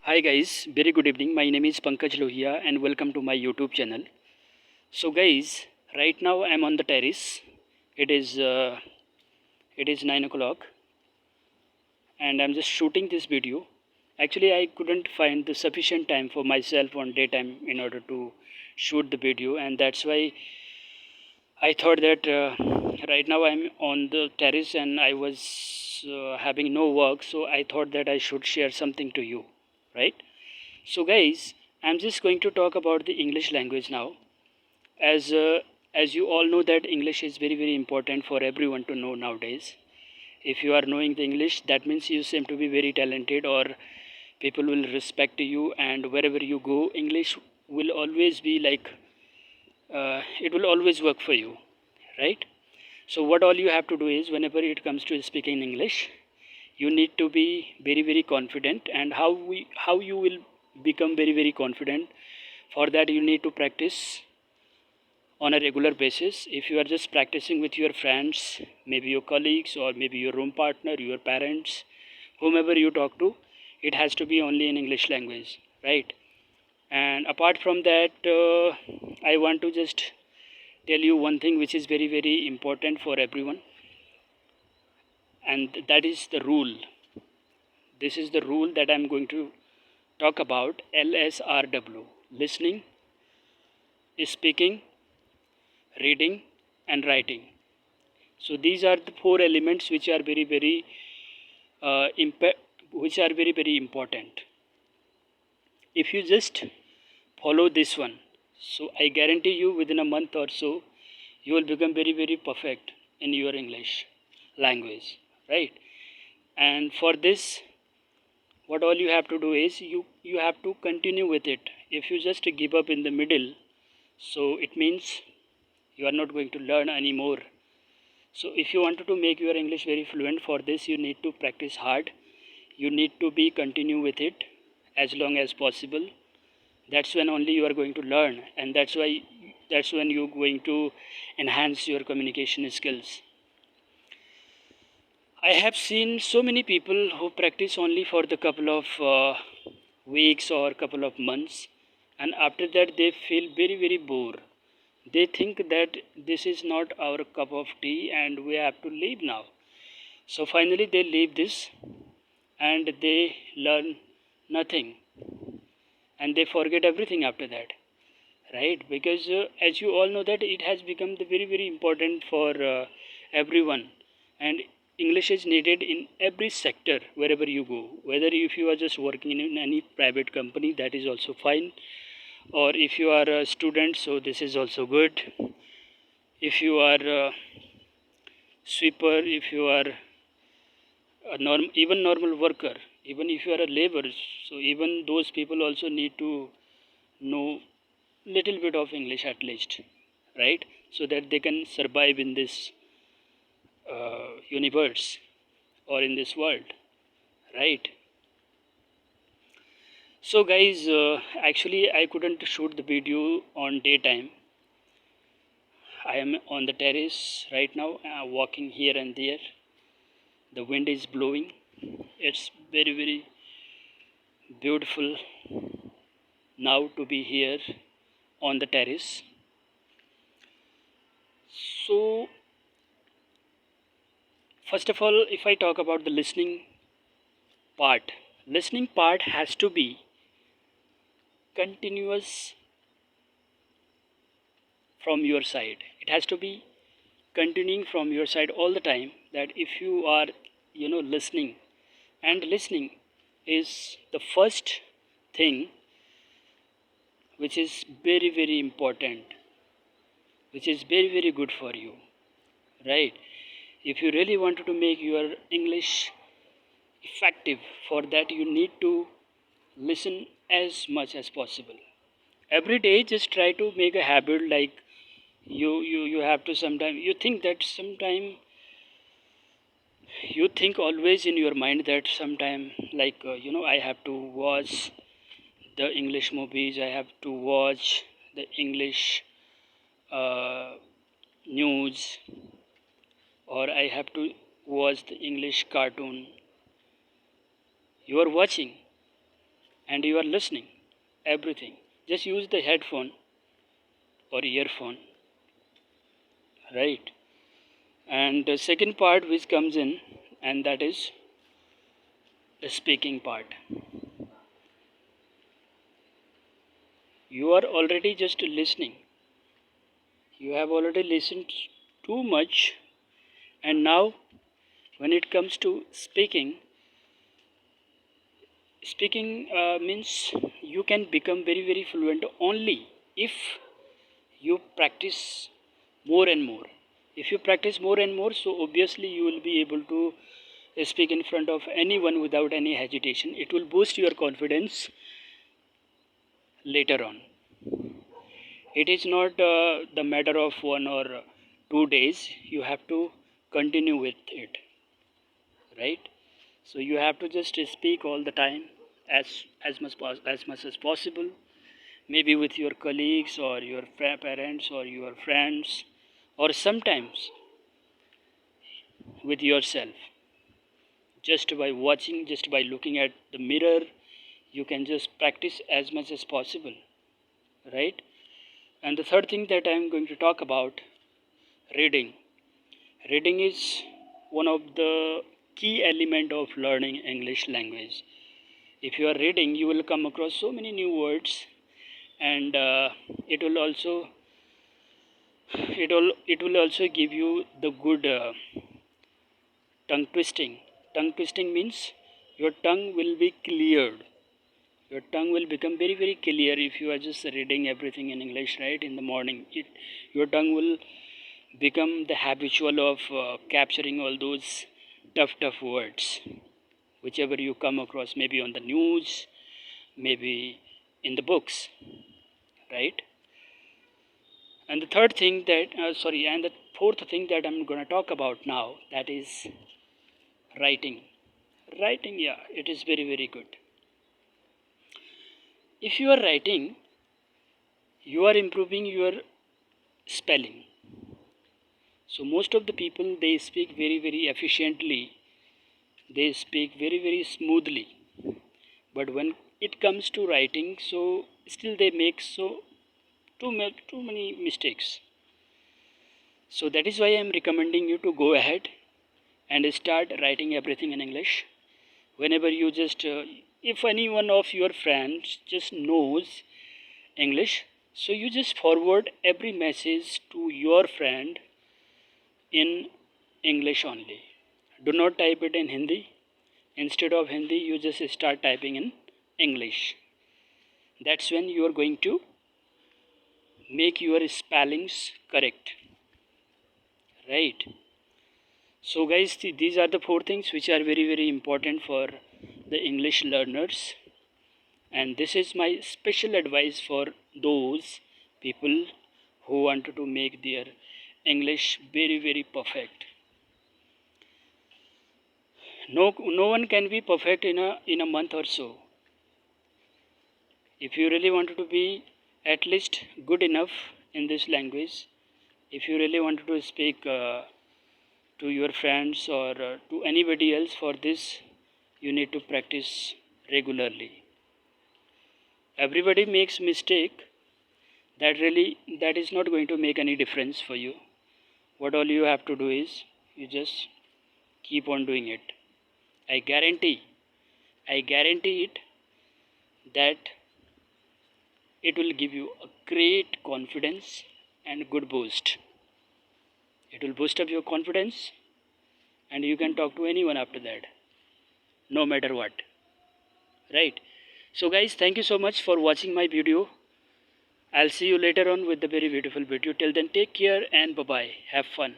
Hi guys, very good evening. My name is Pankaj Lohia and welcome to my YouTube channel. So guys, right now I'm on the terrace. It is uh, it is 9 o'clock and I'm just shooting this video. Actually, I couldn't find the sufficient time for myself on daytime in order to shoot the video, and that's why I thought that right now I'm on the terrace and I was having no work, so I thought that I should share something to you, right? So guys, I'm just going to talk about the English language now. As uh, as you all know that English is very important for everyone to know nowadays. If you are knowing the English, that means you seem to be very talented, or people will respect you, and wherever you go, English will always be like it will always work for you, right? So what all you have to do is, whenever it comes to speaking English, you need to be very confident. And how you will become very confident? For that, you need to practice on a regular basis. If you are just practicing with your friends, maybe your colleagues, or maybe your room partner, your parents, whomever you talk to, it has to be only in English language, right? And apart from that, I want to just tell you one thing which is very important for everyone, and that is the rule. This is the rule that I'm going to talk about: LSRW: listening, speaking, reading, and writing. So these are the four elements which are uh, imp- which are very important. If you just follow this one, so I guarantee you within a month or so, you will become very perfect in your English language, right? And for this, what all you have to do is you have to continue with it. If you just give up in the middle, so it means you are not going to learn anymore. So if you wanted to make your English very fluent, for this you need to practice hard. You need to be continue with it as long as possible. That's when only you are going to learn, and that's when you're going to enhance your communication skills. I have seen so many people who practice only for the couple of weeks or couple of months, and after that they feel very bored. They think that this is not our cup of tea and we have to leave now. So finally they leave this and they learn nothing, and they forget everything after that, right? Because as you all know that it has become the very important for everyone, and English is needed in every sector wherever you go. Whether if you are just working in any private company, that is also fine, or if you are a student, so this is also good. If you are a sweeper, if you are even normal worker, even if you are a laborer, so even those people also need to know little bit of English at least, right? So that they can survive in this universe or in this world, right? So guys, actually I couldn't shoot the video on daytime. I am on the terrace right now, walking here and there. The wind is blowing. It's very beautiful now to be here on the terrace. So first of all, if I talk about the part, listening part has to be continuous from your side. It has to be continuing from your side all the time. That if you are, listening, and listening is the first thing which is very important, which is very good for you, right? If you really wanted to make your English effective, for that you need to listen as much as possible. Every day just try to make a habit, like you have to sometime, you think that sometime, you think always in your mind that sometime, like I have to watch the English movies, I have to watch the English uh, news, or I have to watch the English cartoon. You are watching, and you are listening everything. Just use the headphone or earphone, right? And the second part which comes in, and that is the speaking part. You are already just listening. You have already listened too much, and now when it comes to speaking means you can become very fluent only if you practice more and more. If you practice more and more, so obviously you will be able to speak in front of anyone without any hesitation. It will boost your confidence later on. It is not the matter of 1 or 2 days. You have to continue with it, right? So you have to just speak all the time, as much as possible, maybe with your colleagues or your parents or your friends, or sometimes with yourself. Just by watching, just by looking at the mirror, you can just practice as much as possible, right? And the third thing that I'm going to talk about, reading. Reading is one of the key element of learning English language. If you are reading, you will come across so many new words, and it will also give you the good tongue twisting. Tongue twisting means your tongue will be cleared. Your tongue will become very clear if you are just reading everything in English, right? In the morning, your tongue will become the habitual of capturing all those tough words, whichever you come across, maybe on the news, maybe in the books, right? And the third thing that and the fourth thing that I'm going to talk about now, that is writing. Writing, yeah, it is very good. If you are writing, you are improving your spelling. So most of the people, they speak very efficiently, they speak very smoothly, but when it comes to writing, so still they make too many mistakes. So that is why I am recommending you to go ahead and start writing everything in English. Whenever you just if any one of your friends just knows English, so you just forward every message to your friend in English only. Do not type it in Hindi. Instead of Hindi, you just start typing in English. That's when you are going to make your spellings correct, right? So guys, these are the four things which are very important for the English learners, and this is my special advice for those people who want to make their English very perfect. No one can be perfect in a month or so. If you really wanted to be at least good enough in this language, if you really wanted to speak to your friends or to anybody else, for this you need to practice regularly. Everybody makes mistake. That is not going to make any difference for you. What all you have to do is you just keep on doing it. I guarantee it that it will give you a great confidence and good boost. It will boost up your confidence, and you can talk to anyone after that, no matter what, right? So guys, thank you so much for watching my video. I'll see you later on with the very beautiful video. Till then, take care and bye bye. Have fun.